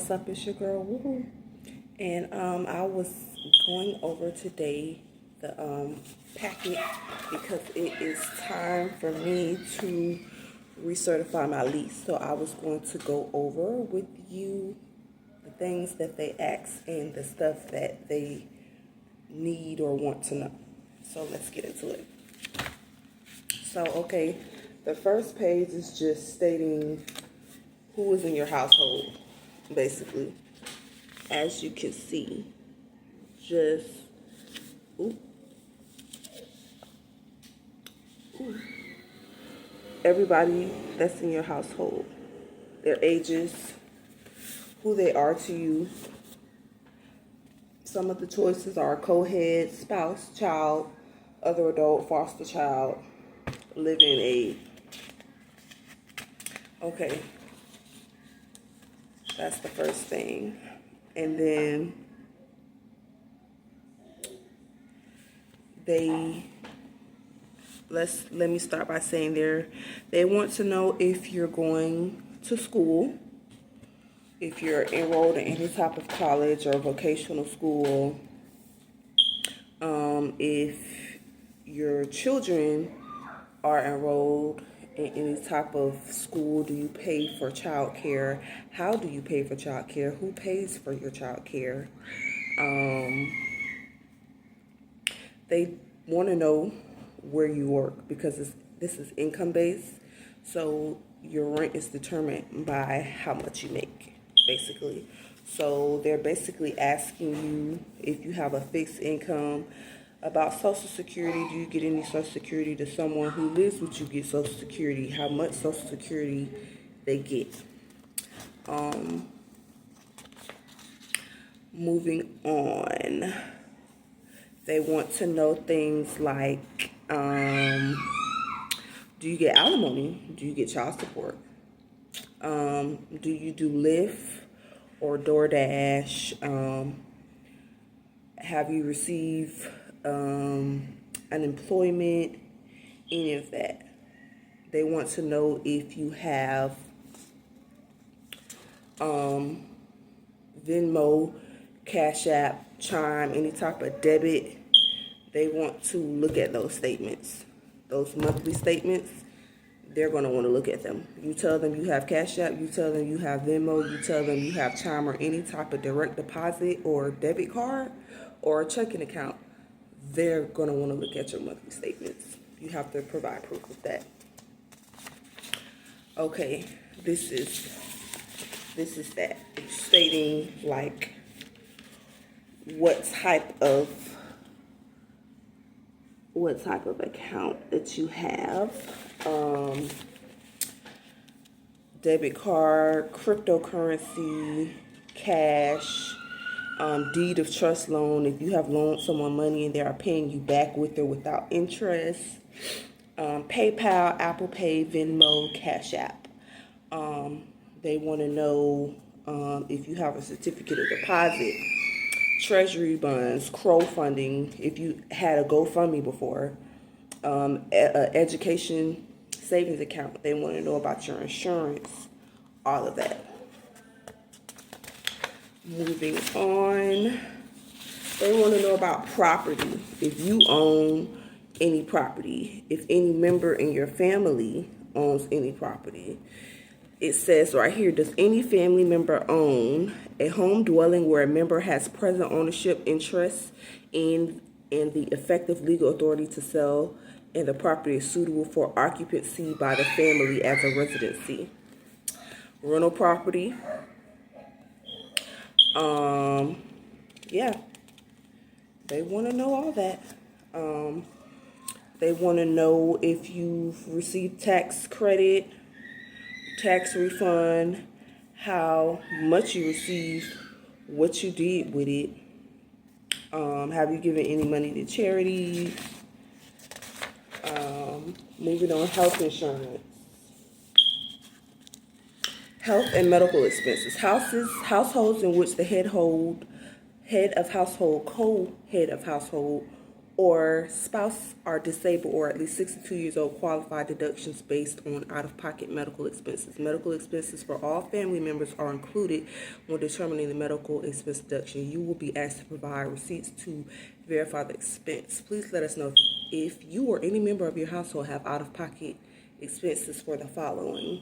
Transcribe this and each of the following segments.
What's up? It's your girl Woo. And I was going over today the packet because it is time for me to recertify my lease. So I was going to go over with you the things that they ask and the stuff that they need or want to know. So let's get into it. So okay, the first page is just stating who is in your household, basically. As you can see, just everybody that's in your household, their ages, who they are to you. Some of the choices are co-head, spouse, child, other adult, foster child, living aid. Okay, that's the first thing. And then let me start by saying they want to know if you're going to school, if you're enrolled in any type of college or vocational school, if your children are enrolled in any type of school. Do you pay for child care? How do you pay for child care? Who pays for your child care? They want to know where you work because this is income based. So your rent is determined by how much you make, basically. So they're basically asking you if you have a fixed income. About Social Security, do you get any Social Security? Does someone who lives with you get Social Security? How much Social Security they get? Moving on. They want to know things like, do you get alimony? Do you get child support? Do you do Lyft or DoorDash? Have you received unemployment? Any of that. They want to know if you have Venmo, Cash App, Chime, any type of debit. They want to look at those statements, those monthly statements. They're going to want to look at them. You tell them you have Cash App, you tell them you have Venmo, you tell them you have Chime or any type of direct deposit or debit card or a checking account. They're going to want to look at your monthly statements. You have to provide proof of that. Okay, this is that. It's stating like what type of account that you have. Debit card, cryptocurrency, cash, deed of trust loan. If you have loaned someone money and they are paying you back with or without interest. PayPal, Apple Pay, Venmo, Cash App. They want to know if you have a certificate of deposit, treasury bonds, crowdfunding, if you had a GoFundMe before, education savings account. They want to know about your insurance, all of that. Moving on, they want to know about property. If you own any property, if any member in your family owns any property. It says right here, does any family member own a home dwelling where a member has present ownership interest in the effective legal authority to sell, and the property is suitable for occupancy by the family as a residency? Rental property. Yeah, they want to know all that. They want to know if you've received tax credit, tax refund, how much you received, what you did with it. Have you given any money to charities? Moving on, health insurance. Health and medical expenses. Households in which the head of household, co-head of household, or spouse are disabled or at least 62 years old, qualify deductions based on out-of-pocket medical expenses. Medical expenses for all family members are included when determining the medical expense deduction. You will be asked to provide receipts to verify the expense. Please let us know if you or any member of your household have out-of-pocket expenses for the following.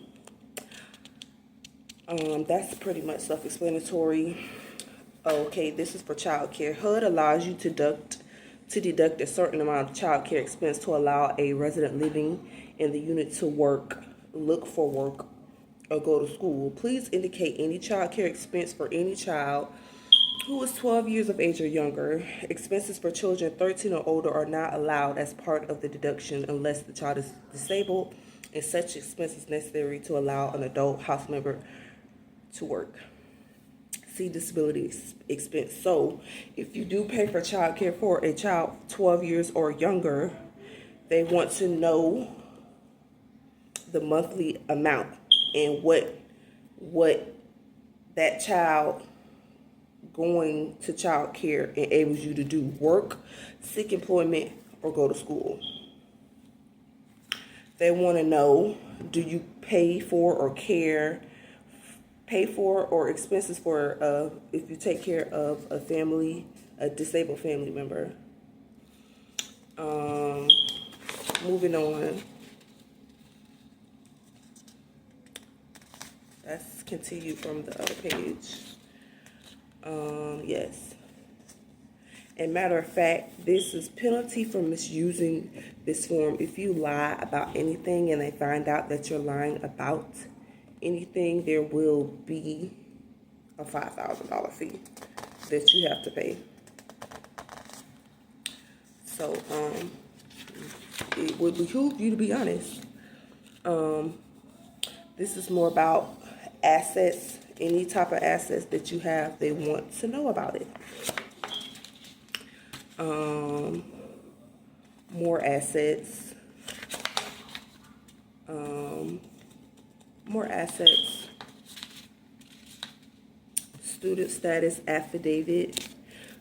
That's pretty much self-explanatory. Okay, this is for child care. HUD allows you to deduct a certain amount of child care expense to allow a resident living in the unit to work, look for work, or go to school. Please indicate any child care expense for any child who is 12 years of age or younger. Expenses for children 13 or older are not allowed as part of the deduction unless the child is disabled and such expense is necessary to allow an adult house member to work. See disability expense. So if you do pay for child care for a child 12 years or younger, they want to know the monthly amount and what that child going to child care enables you to do: work, seek employment, or go to school. They want to know, do you pay for or expenses for if you take care of a disabled family member. Moving on. Let's continue from the other page. Yes. And matter of fact, this is penalty for misusing this form. If you lie about anything and they find out that you're lying about anything, there will be a $5,000 fee that you have to pay. So it would behoove you to be honest. This is more about assets. Any type of assets that you have, they want to know about it. More assets. More assets. Student status affidavit.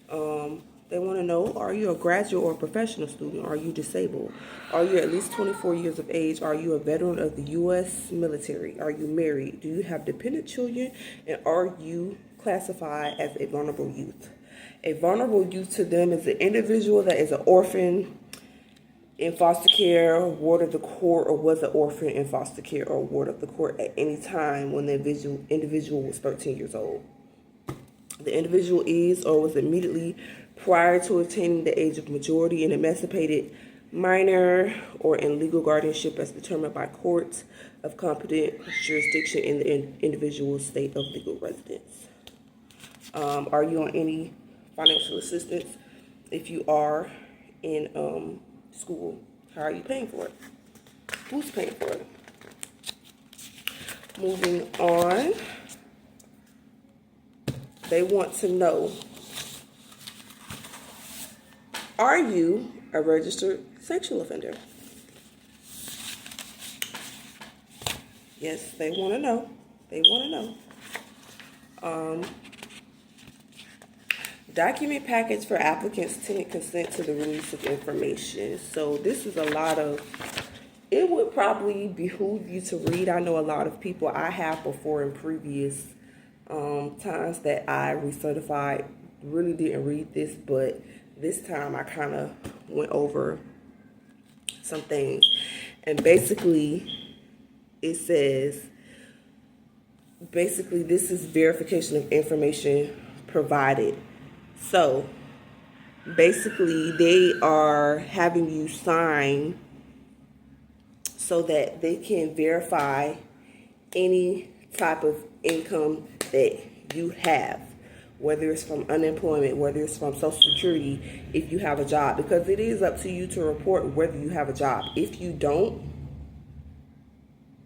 They want to know, are you a graduate or a professional student? Are you disabled? Are you at least 24 years of age? Are you a veteran of the U.S. military? Are you married? Do you have dependent children? And are you classified as a vulnerable youth? A vulnerable youth to them is an individual that is an orphan in foster care, ward of the court, or was an orphan in foster care or ward of the court at any time when the individual was 13 years old. The individual is or was immediately prior to attaining the age of majority an emancipated minor or in legal guardianship as determined by courts of competent jurisdiction in the individual's state of legal residence. Are you on any financial assistance? If you are in school, how are you paying for it? Who's paying for it? Moving on. They want to know, are you a registered sexual offender? Yes, they want to know. They want to know. Document package for applicants' tenant consent to the release of information. So this is a lot of, it would probably behoove you to read. I know a lot of people, I have before in previous times that I recertified, really didn't read this, but this time I kind of went over some things. And basically, it says, basically this is verification of information provided. So basically they are having you sign so that they can verify any type of income that you have, whether it's from unemployment, whether it's from Social Security, if you have a job, because it is up to you to report whether you have a job. If you don't,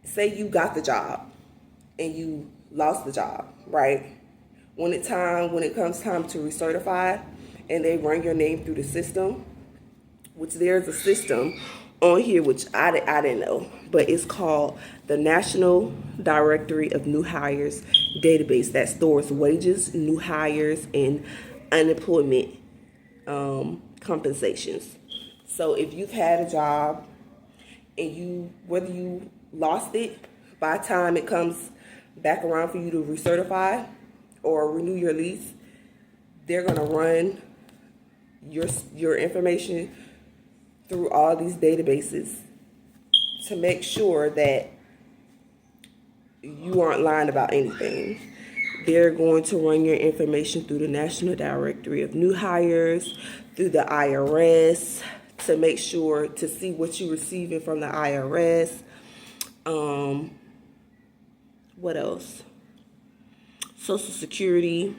say you got the job and you lost the job, right? When it comes time to recertify and they run your name through the system, which there's a system on here, which I didn't know, but it's called the National Directory of New Hires database that stores wages, new hires, and unemployment compensations. So if you've had a job and whether you lost it, by the time it comes back around for you to recertify or renew your lease, they're gonna run your information through all these databases to make sure that you aren't lying about anything. They're going to run your information through the National Directory of New Hires, through the IRS, to make sure to see what you're receiving from the IRS. What else? Social Security.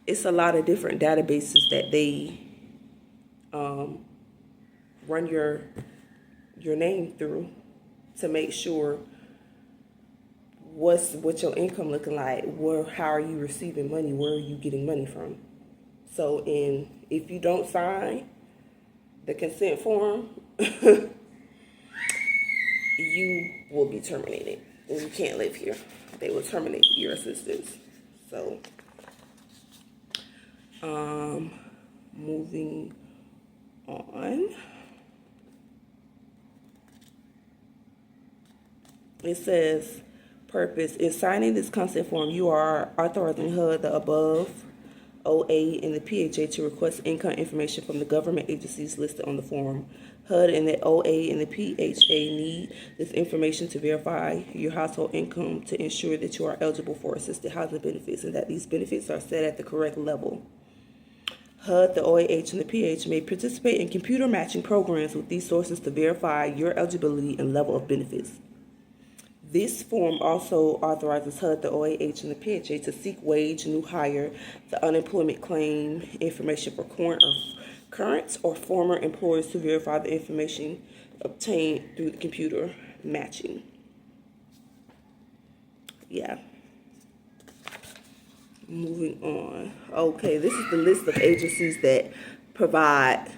It's a lot of different databases that they run your name through to make sure what's your income looking like, how are you receiving money, where are you getting money from. So if you don't sign the consent form, you will be terminated and you can't live here. They will terminate your assistance. So moving on. It says, purpose. In signing this consent form, you are authorizing HUD, the above, OA, and the PHA to request income information from the government agencies listed on the form. HUD and the OA and the PHA need this information to verify your household income to ensure that you are eligible for assisted housing benefits and that these benefits are set at the correct level. HUD, the OAH, and the PH may participate in computer matching programs with these sources to verify your eligibility and level of benefits. This form also authorizes HUD, the OAH, and the PHA to seek wage, new hire, the unemployment claim information for current or former employers to verify the information obtained through the computer matching. Yeah. Moving on. Okay, this is the list of agencies that provide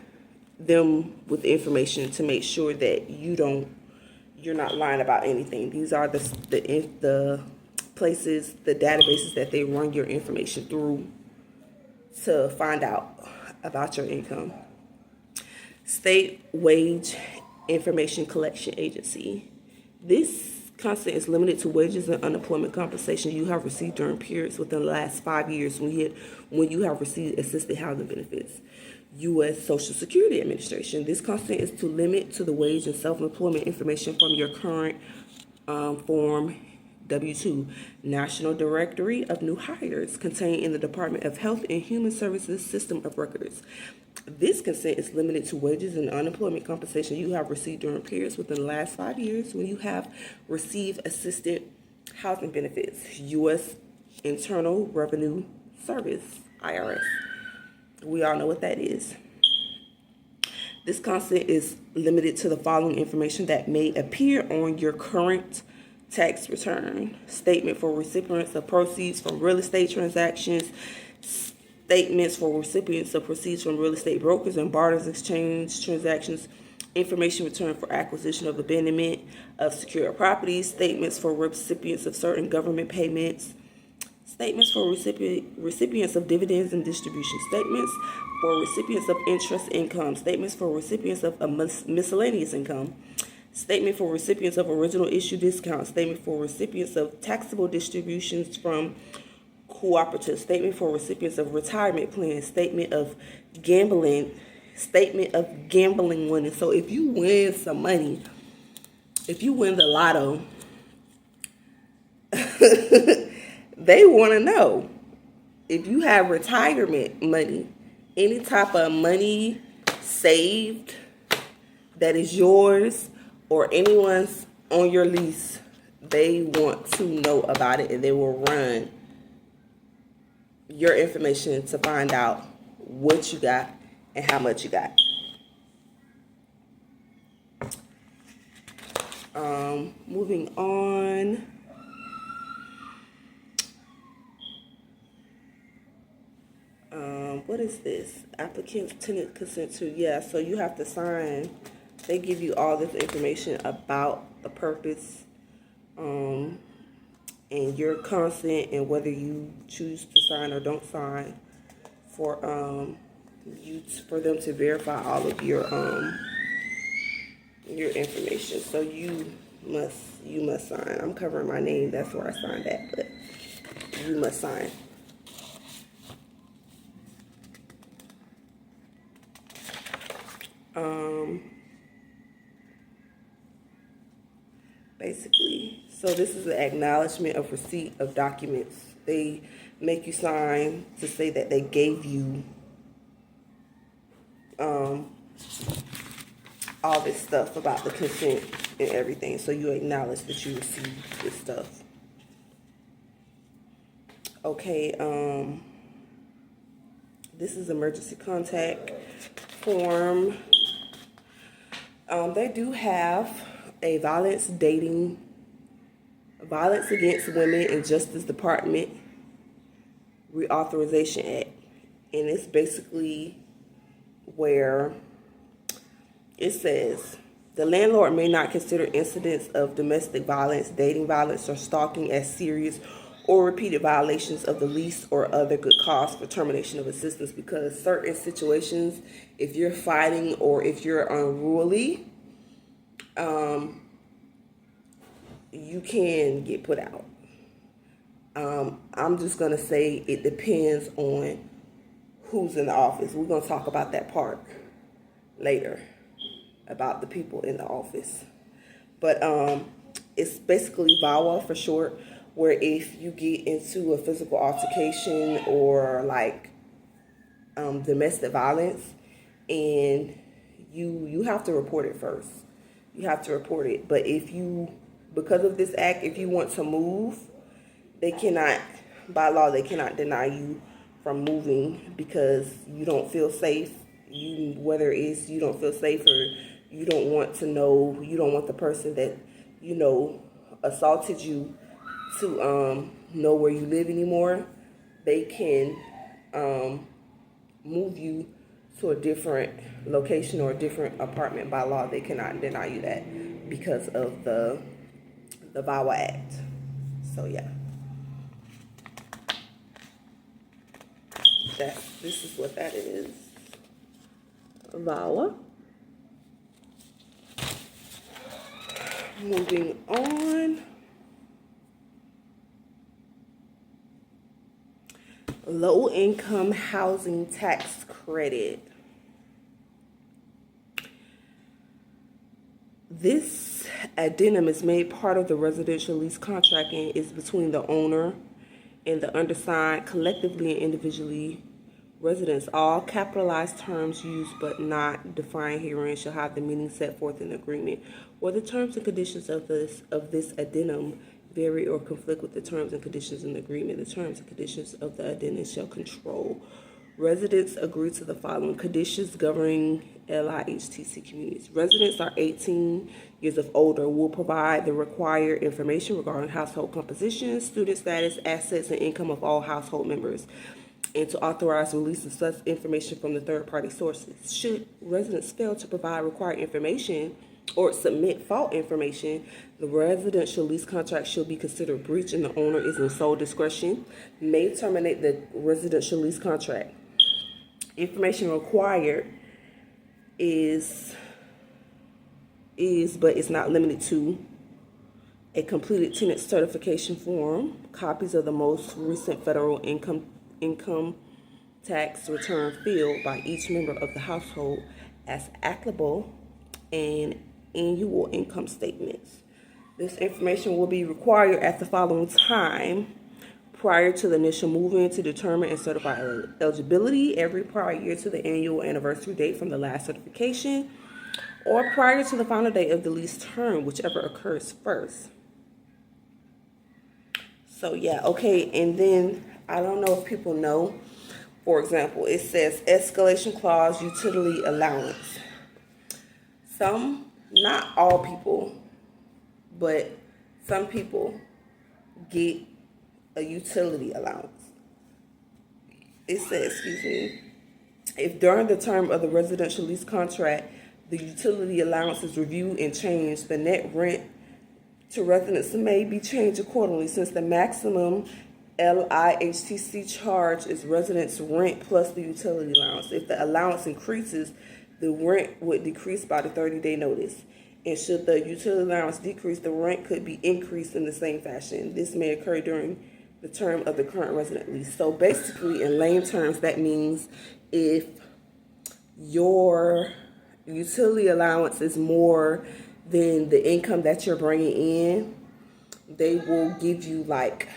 them with information to make sure that you're not lying about anything. These are the places, the databases that they run your information through to find out about your income. State Wage Information Collection Agency. This consent is limited to wages and unemployment compensation you have received during periods within the last 5 years when you have received assisted housing benefits. U.S. Social Security Administration. This consent is to limit to the wage and self-employment information from your current Form W-2, National Directory of New Hires, contained in the Department of Health and Human Services System of Records. This consent is limited to wages and unemployment compensation you have received during periods within the last 5 years when you have received assisted housing benefits. U.S. Internal Revenue Service, IRS. We all know what that is. This consent is limited to the following information that may appear on your current tax return: statement for recipients of proceeds from real estate transactions, statements for recipients of proceeds from real estate brokers and barters exchange transactions, information returned for acquisition of abandonment of secured properties, statements for recipients of certain government payments, statements for recipients of dividends and distribution, statements for recipients of interest income, statements for recipients of miscellaneous income, statement for recipients of original issue discount, statement for recipients of taxable distributions from cooperatives, statement for recipients of retirement plans, statement of gambling winning. So if you win some money, if you win the lotto, they want to know if you have retirement money, any type of money saved that is yours or anyone's on your lease. They want to know about it, and they will run your information to find out what you got and how much you got. Moving on. What is this? Applicant's tenant consent to. Yeah, so you have to sign. They give you all this information about the purpose, and your consent, and whether you choose to sign or don't sign for for them to verify all of your information. So you must sign. I'm covering my name, that's where I signed at, but you must sign. Basically, so this is an acknowledgement of receipt of documents. They make you sign to say that they gave you all this stuff about the consent and everything. So you acknowledge that you received this stuff. Okay, this is emergency contact form. They do have a violence against women and justice department reauthorization act, and it's basically where it says the landlord may not consider incidents of domestic violence, dating violence, or stalking as serious or repeated violations of the lease or other good cause for termination of assistance, because certain situations, if you're fighting or if you're unruly, you can get put out. I'm just going to say it depends on who's in the office. We're going to talk about that part later, about the people in the office. But it's basically VAWA for short, where if you get into a physical altercation or like domestic violence, and you have to report it first. You have to report it. But because of this act, if you want to move, they cannot, by law, they cannot deny you from moving because you don't feel safe. Whether it's you don't feel safe or you don't want the person that, assaulted you to know where you live anymore, they can move you to a different location or a different apartment. By law, they cannot deny you that because of the VAWA Act. So yeah, this is what that is. VAWA. Moving on. Low income housing tax credit. This addendum is made part of the residential lease contract and is between the owner and the undersigned, collectively and individually residents. All capitalized terms used but not defined herein shall have the meaning set forth in the agreement. Where the terms and conditions of this addendum vary or conflict with the terms and conditions in the agreement, the terms and conditions of the addendum shall control. Residents agree to the following conditions governing LIHTC communities. Residents are 18 years of older will provide the required information regarding household composition, student status, assets, and income of all household members, and to authorize release of such information from the third-party sources. Should residents fail to provide required information or submit false information, the residential lease contract shall be considered breach and the owner is in sole discretion, may terminate the residential lease contract. Information required is but is not limited to a completed tenant certification form, copies of the most recent federal income tax return filed by each member of the household as applicable, and annual income statements. This information will be required at the following time: prior to the initial move-in to determine and certify eligibility, every prior year to the annual anniversary date from the last certification, or prior to the final date of the lease term, whichever occurs first. So yeah, okay, and then I don't know if people know, for example, it says escalation clause, utility allowance. Some, not all people, but some people get a utility allowance. It says, if during the term of the residential lease contract, the utility allowance is reviewed and changed, the net rent to residents may be changed accordingly, since the maximum LIHTC charge is residence rent plus the utility allowance. If the allowance increases, the rent would decrease by the 30-day notice. And should the utility allowance decrease, the rent could be increased in the same fashion. This may occur during the term of the current resident lease. So basically, in lame terms, that means if your utility allowance is more than the income that you're bringing in, they will give you like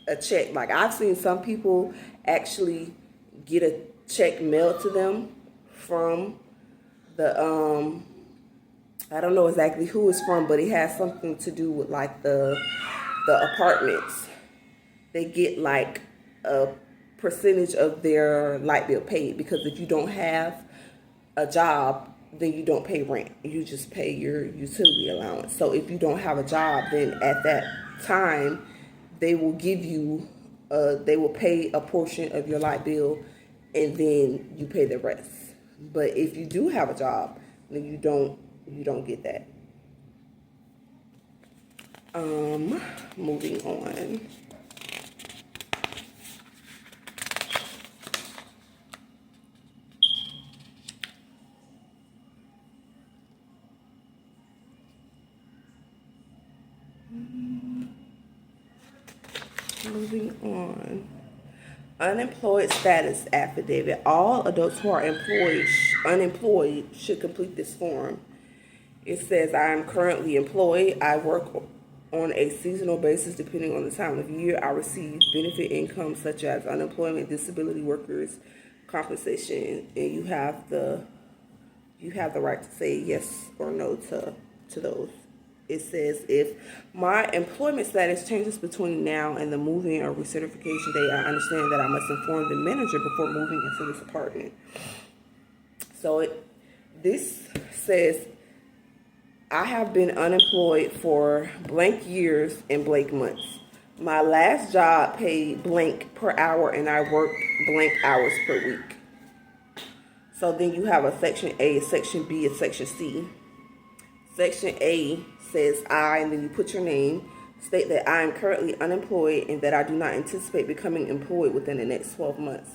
a check. Like I've seen some people actually get a check mailed to them from the I don't know exactly who it's from, but it has something to do with like the apartments. They get like a percentage of their light bill paid, because if you don't have a job, then you don't pay rent. You just pay your utility allowance. So if you don't have a job, then at that time, they will give you, they will pay a portion of your light bill, and then you pay the rest. But if you do have a job, then you don't get that. Moving on. Moving on. Unemployed status affidavit. All adults who are unemployed should complete this form. It says, I am currently employed. I work on a seasonal basis depending on the time of year. I receive benefit income such as unemployment, disability, workers' compensation, and you have the right to say yes or no to those. It says, if my employment status changes between now and the moving or recertification date, I understand that I must inform the manager before moving into this apartment. So this says, I have been unemployed for blank years and blank months. My last job paid blank per hour, and I worked blank hours per week. So then you have a section A, a section B, a section C. Section A says I, and then you put your name, state that I am currently unemployed and that I do not anticipate becoming employed within the next 12 months.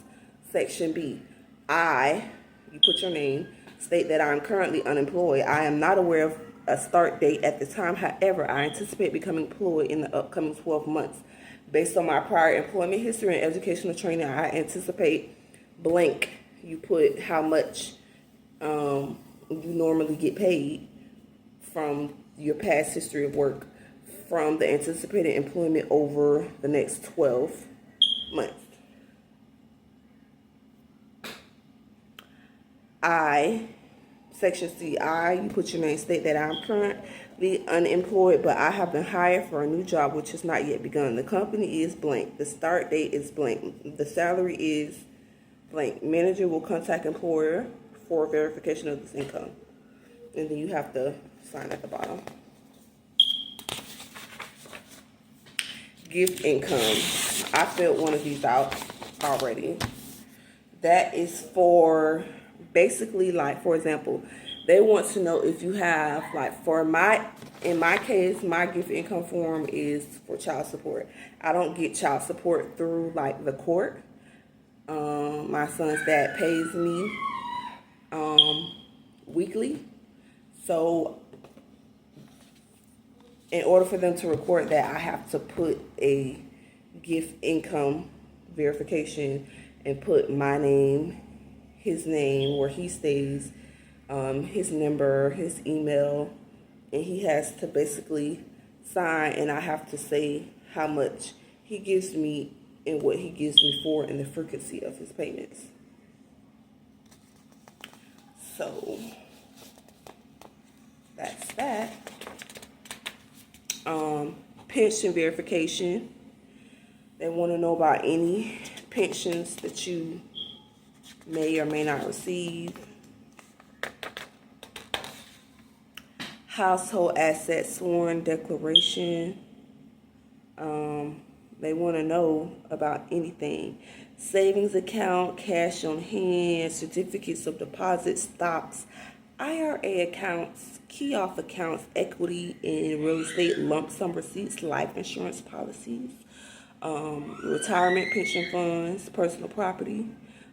Section B, I, you put your name, state that I am currently unemployed. I am not aware of a start date at the time. However, I anticipate becoming employed in the upcoming 12 months. Based on my prior employment history and educational training, I anticipate blank. You put how much you normally get paid from your past history of work from the anticipated employment over the next 12 months. Section C, you put your name, state that I'm currently unemployed, but I have been hired for a new job which has not yet begun. The company is blank. The start date is blank. The salary is blank. Manager will contact employer for verification of this income. And then you have to sign at the bottom. Gift income. I filled one of these out already. That is for basically, like, for example, they want to know if you have, like, in my case, my gift income form is for child support. I don't get child support through, like, the court. My son's dad pays me weekly. So in order for them to record that, I have to put a gift income verification and put my name, his name, where he stays, his number, his email, and he has to basically sign, and I have to say how much he gives me and what he gives me for and the frequency of his payments. So that's that. Pension verification. They want to know about any pensions that you may or may not receive. Household asset sworn declaration. They want to know about anything. Savings account, cash on hand, certificates of deposit, stocks, IRA accounts, key-off accounts, equity in real estate, lump sum receipts, life insurance policies, retirement pension funds, personal property,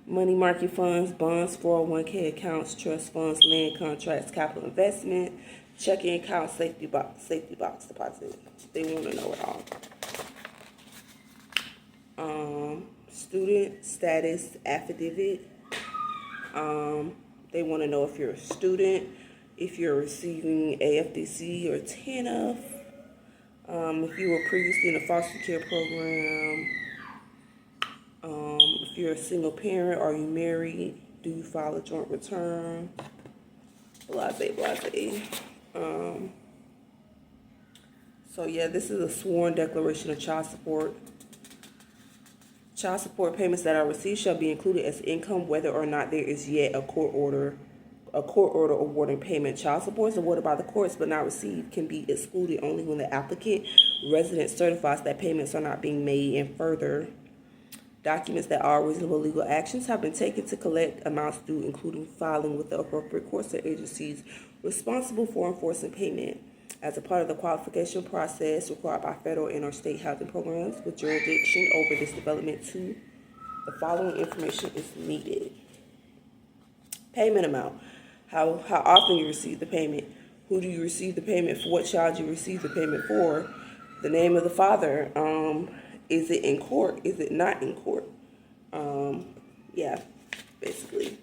money market funds, bonds, 401k accounts, trust funds, land contracts, capital investment, checking account, safety box deposit. They want to know it all. Student status affidavit. They want to know if you're a student, if you're receiving AFDC or TANF, if you were previously in a foster care program, if you're a single parent, are you married, do you file a joint return, blase. So yeah, this is a sworn declaration of child support. Child support payments that are received shall be included as income whether or not there is yet a court order awarding payment. Child support is awarded by the courts but not received can be excluded only when the applicant resident certifies that payments are not being made, and further documents that all reasonable legal actions have been taken to collect amounts due, including filing with the appropriate courts or agencies responsible for enforcing payment as a part of the qualification process required by federal and or state housing programs with jurisdiction over this development. Too, the following information is needed. Payment amount. How often you receive the payment. Who do you receive the payment for? What child you receive the payment for? The name of the father. Is it in court? Is it not in court? Yeah, basically.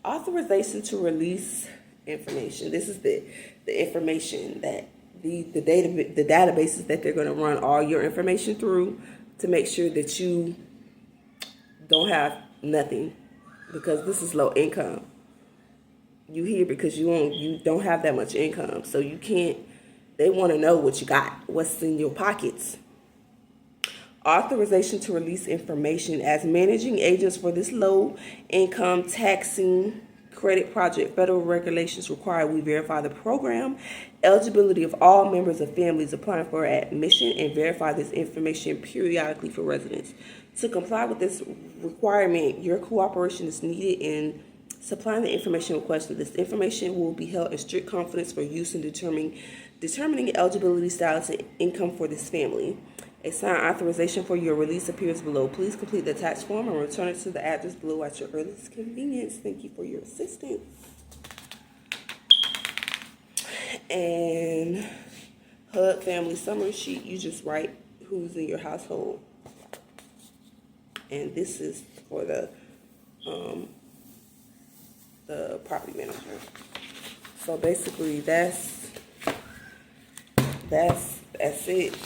Authorization to release information. This is the information that the databases that they're going to run all your information through to make sure that you don't have nothing, because this is low income. You here because you don't have that much income, so you can't. They want to know what you got, what's in your pockets. Authorization to release information. As managing agents for this low income taxing credit project, federal regulations require we verify the program eligibility of all members of families applying for admission and verify this information periodically for residents. To comply with this requirement, your cooperation is needed in supplying the information requested. This information will be held in strict confidence for use in determining eligibility status and income for this family. A signed authorization for your release appears below. Please complete the attached form and return it to the address below at your earliest convenience. Thank you for your assistance. And HUD family summary sheet, you just write who's in your household. And this is for the property manager. So basically that's it.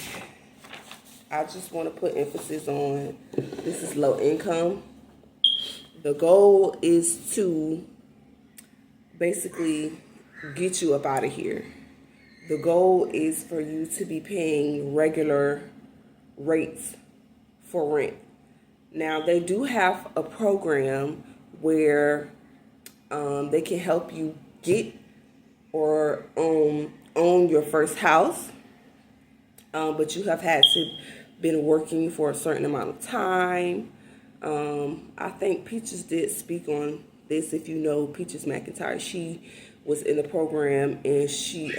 I just want to put emphasis on this is low income. The goal is to basically get you up out of here. The goal is for you to be paying regular rates for rent. Now, they do have a program where they can help you get or own your first house, but you have had to been working for a certain amount of time. I think Peaches did speak on this. If you know Peaches McIntyre, she was in the program and she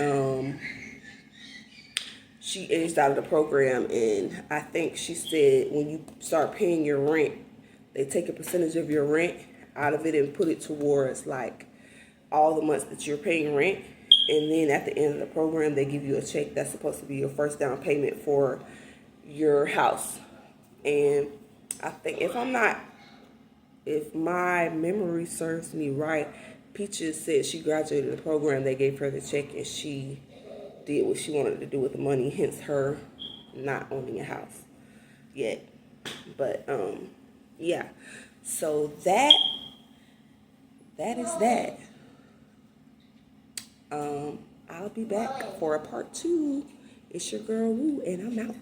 aged out of the program, and I think she said when you start paying your rent, they take a percentage of your rent out of it and put it towards like all the months that you're paying rent, and then at the end of the program they give you a check that's supposed to be your first down payment for your house. And I think if my memory serves me right, Peaches said she graduated the program, they gave her the check, and she did what she wanted to do with the money, hence her not owning a house yet. But yeah, so that is that. I'll be back for a part 2. It's your girl Woo, and I'm out.